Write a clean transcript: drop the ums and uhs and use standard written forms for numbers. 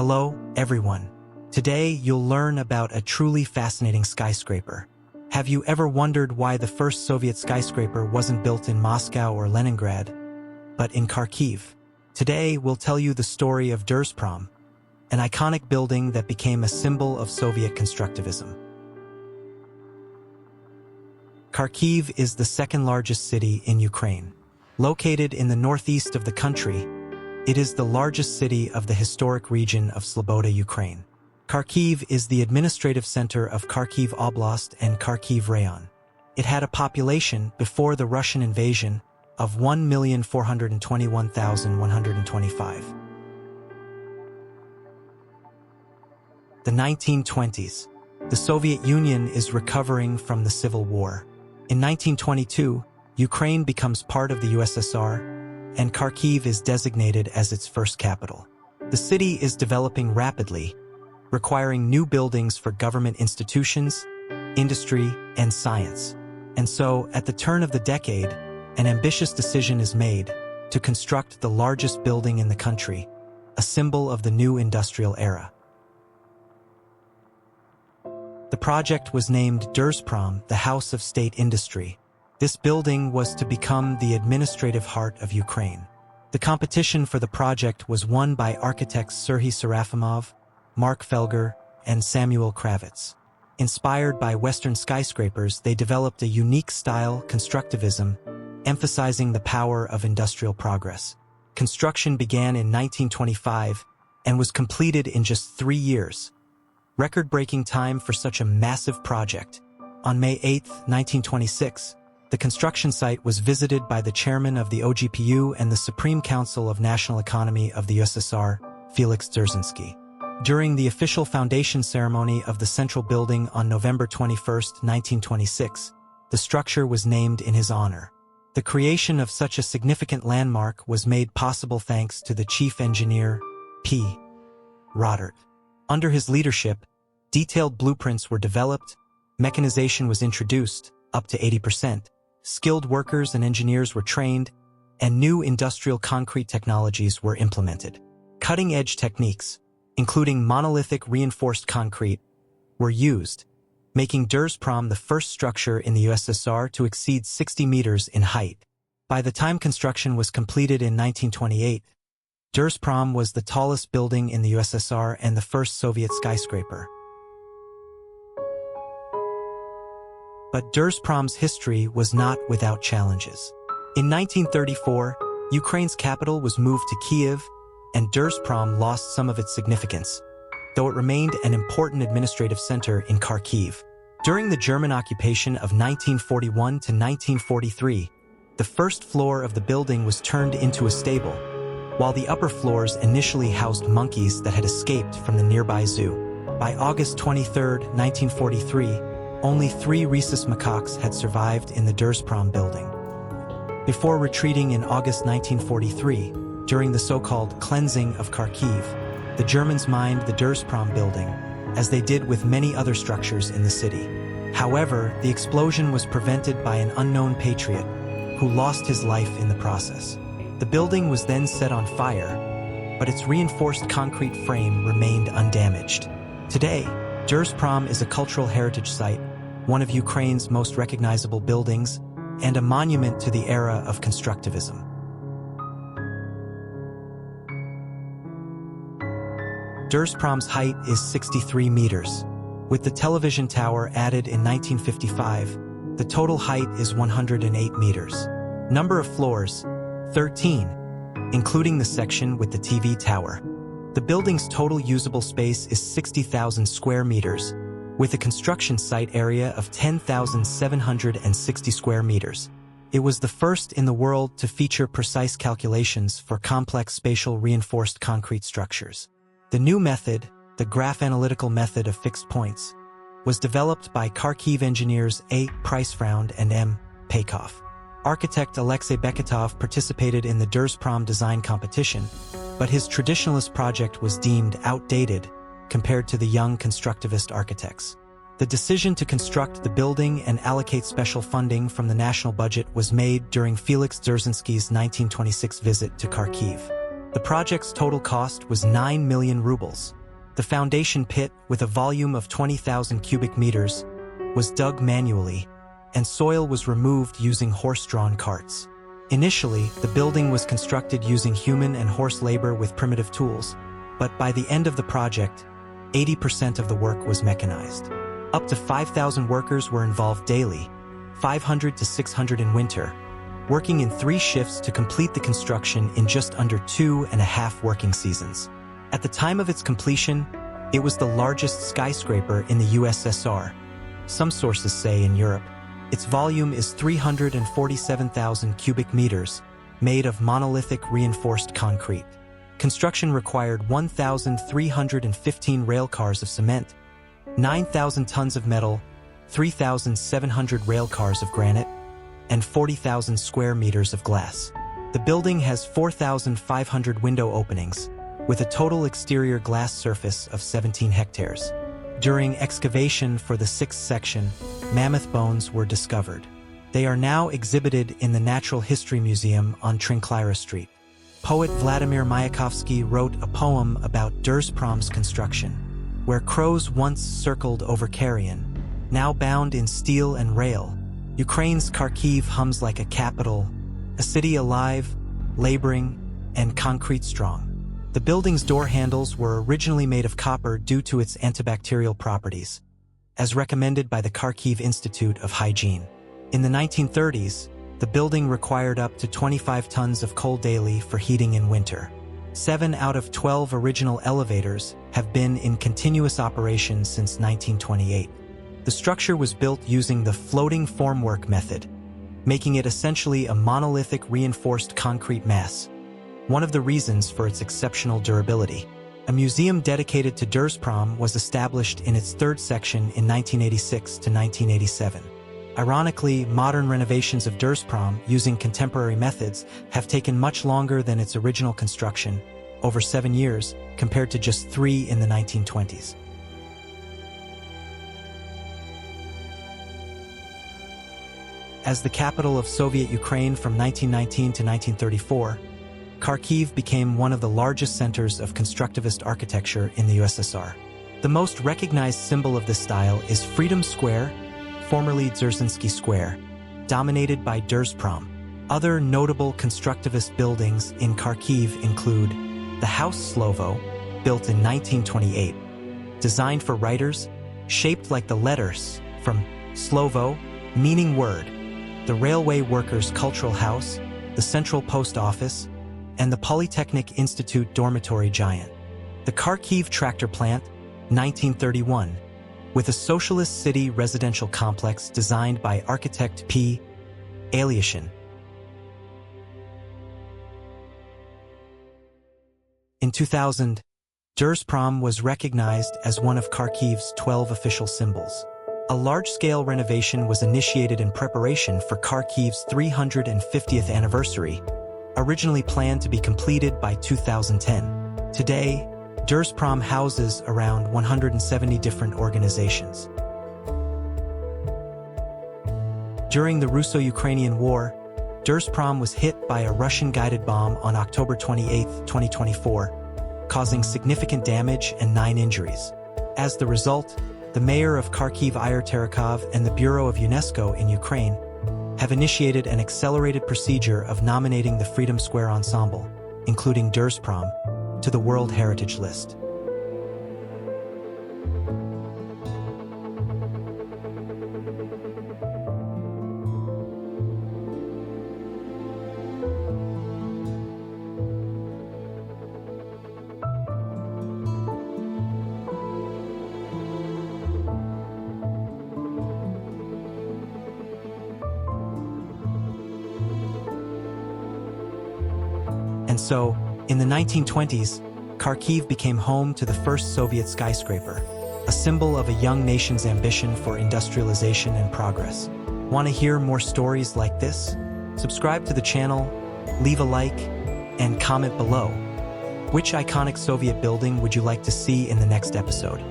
Hello, everyone. Today, you'll learn about a truly fascinating skyscraper. Have you ever wondered why the first Soviet skyscraper wasn't built in Moscow or Leningrad, but in Kharkiv? Today, we'll tell you the story of Derzprom, an iconic building that became a symbol of Soviet constructivism. Kharkiv is the second largest city in Ukraine. Located in the northeast of the country, it is the largest city of the historic region of Sloboda, Ukraine. Kharkiv is the administrative center of Kharkiv Oblast and Kharkiv Rayon. It had a population before the Russian invasion of 1,421,125. The 1920s. The Soviet Union is recovering from the Civil War. In 1922, Ukraine becomes part of the USSR, and Kharkiv is designated as its first capital. The city is developing rapidly, requiring new buildings for government institutions, industry, and science. And so, at the turn of the decade, an ambitious decision is made to construct the largest building in the country, a symbol of the new industrial era. The project was named Derzprom, the House of State Industry. This building was to become the administrative heart of Ukraine. The competition for the project was won by architects Serhiy Serafimov, Mark Felger, and Samuel Kravitz. Inspired by Western skyscrapers, they developed a unique style, Constructivism, emphasizing the power of industrial progress. Construction began in 1925 and was completed in just 3 years. Record-breaking time for such a massive project. On May 8, 1926, the construction site was visited by the chairman of the OGPU and the Supreme Council of National Economy of the USSR, Felix Dzerzhinsky. During the official foundation ceremony of the central building on November 21, 1926, the structure was named in his honor. The creation of such a significant landmark was made possible thanks to the chief engineer, P. Rodert. Under his leadership, detailed blueprints were developed, mechanization was introduced, up to 80%, skilled workers and engineers were trained, and new industrial concrete technologies were implemented. Cutting-edge techniques, including monolithic reinforced concrete, were used, making Derzprom the first structure in the USSR to exceed 60 meters in height. By the time construction was completed in 1928, Derzprom was the tallest building in the USSR and the first Soviet skyscraper. But Derzprom's history was not without challenges. In 1934, Ukraine's capital was moved to Kyiv, and Derzprom lost some of its significance, though it remained an important administrative center in Kharkiv. During the German occupation of 1941 to 1943, the first floor of the building was turned into a stable, while the upper floors initially housed monkeys that had escaped from the nearby zoo. By August 23, 1943, only 3 rhesus macaques had survived in the Derzprom building. Before retreating in August 1943, during the so-called cleansing of Kharkiv, the Germans mined the Derzprom building, as they did with many other structures in the city. However, the explosion was prevented by an unknown patriot, who lost his life in the process. The building was then set on fire, but its reinforced concrete frame remained undamaged. Today, Derzprom is a cultural heritage site, one of Ukraine's most recognizable buildings, and a monument to the era of constructivism. Derzprom's height is 63 meters. With the television tower added in 1955, the total height is 108 meters. Number of floors, 13, including the section with the TV tower. The building's total usable space is 60,000 square meters, with a construction site area of 10,760 square meters. It was the first in the world to feature precise calculations for complex spatial reinforced concrete structures. The new method, the graph analytical method of fixed points, was developed by Kharkiv engineers A. Pricefround and M. Paykov. Architect Alexei Beketov participated in the Derzprom design competition, but his traditionalist project was deemed outdated compared to the young constructivist architects. The decision to construct the building and allocate special funding from the national budget was made during Felix Dzerzhinsky's 1926 visit to Kharkiv. The project's total cost was 9 million rubles. The foundation pit, with a volume of 20,000 cubic meters, was dug manually, and soil was removed using horse-drawn carts. Initially, the building was constructed using human and horse labor with primitive tools, but by the end of the project, 80% of the work was mechanized. Up to 5,000 workers were involved daily, 500 to 600 in winter, working in 3 shifts to complete the construction in just under 2.5 working seasons. At the time of its completion, it was the largest skyscraper in the USSR. Some sources say in Europe. Its volume is 347,000 cubic meters, made of monolithic reinforced concrete. Construction required 1,315 rail cars of cement, 9,000 tons of metal, 3,700 rail cars of granite, and 40,000 square meters of glass. The building has 4,500 window openings, with a total exterior glass surface of 17 hectares. During excavation for the 6th section, mammoth bones were discovered. They are now exhibited in the Natural History Museum on Trinklira Street. Poet Vladimir Mayakovsky wrote a poem about Derzprom's construction, where crows once circled over carrion, now bound in steel and rail. Ukraine's Kharkiv hums like a capital, a city alive, laboring, and concrete strong. The building's door handles were originally made of copper due to its antibacterial properties, as recommended by the Kharkiv Institute of Hygiene. In the 1930s, the building required up to 25 tons of coal daily for heating in winter. 7 out of 12 original elevators have been in continuous operation since 1928. The structure was built using the floating formwork method, making it essentially a monolithic reinforced concrete mass, one of the reasons for its exceptional durability. A museum dedicated to Derzprom was established in its 3rd section in 1986 to 1987. Ironically, modern renovations of Derzprom using contemporary methods have taken much longer than its original construction, over 7 years, compared to just 3 in the 1920s. As the capital of Soviet Ukraine from 1919 to 1934, Kharkiv became one of the largest centers of constructivist architecture in the USSR. The most recognized symbol of this style is Freedom Square, formerly Dzerzhinsky Square, dominated by Derzprom. Other notable constructivist buildings in Kharkiv include the House Slovo, built in 1928, designed for writers, shaped like the letters from Slovo, meaning word, the Railway Workers' Cultural House, the Central Post Office, and the Polytechnic Institute dormitory giant. The Kharkiv Tractor Plant, 1931, with a socialist city residential complex designed by architect P. Alyoshin. In 2000, Derzprom was recognized as one of Kharkiv's 12 official symbols. A large-scale renovation was initiated in preparation for Kharkiv's 350th anniversary, originally planned to be completed by 2010. Today, Derzprom houses around 170 different organizations. During the Russo-Ukrainian War, Derzprom was hit by a Russian-guided bomb on October 28, 2024, causing significant damage and 9 injuries. As the result, the mayor of Kharkiv Ihor Terekov and the Bureau of UNESCO in Ukraine have initiated an accelerated procedure of nominating the Freedom Square Ensemble, including Derzprom, to the World Heritage List. And so, in the 1920s, Kharkiv became home to the first Soviet skyscraper, a symbol of a young nation's ambition for industrialization and progress. Want to hear more stories like this? Subscribe to the channel, leave a like, and comment below. Which iconic Soviet building would you like to see in the next episode?